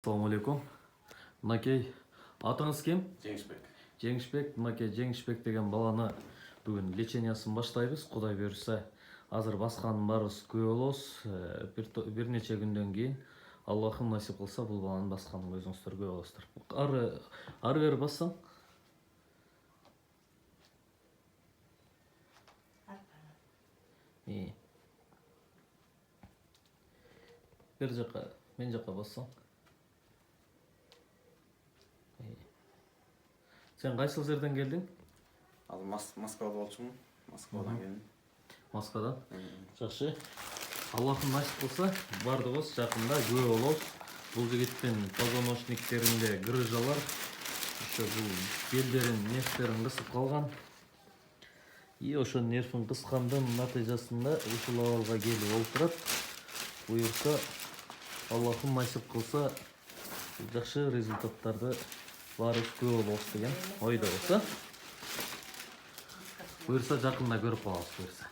Assalamu алейкум. Мынакей, атыңыз кем? Жеңішбек. Жеңішбек, мынакей Жеңішбек деген баланы бүгін лечениясын баштайбыз. Құдай бұйырса, азыр басқаның барыбыз көп болобуз. Бир нече күндөн кийин Аллахым насип кылса бул баланын басканын өзүңүздөр көп болосуздар. Ары бери бассаң. Бер жака, мен жака бассаң. Sen кайсыл жерден келдиң? Ал Москвада болчумун. Москвадан келдим. Москвадан. Жакшы. Аллахым насип кылса, бардыгыбыз жакында көп болобуз. Бул жигиттин позвоночниктеринде грыжалар, ошо бул белдерин, нервтерин кысып калган. И ошо нервин кыскандын натыйжасында ушул абалга келип олтурат. Буюрса, Аллахым насип кылса, жакшы результаттарды барыбыз көп болобуз деген ойдобуз. Буюрса жакында көрүп калабыз буюрса.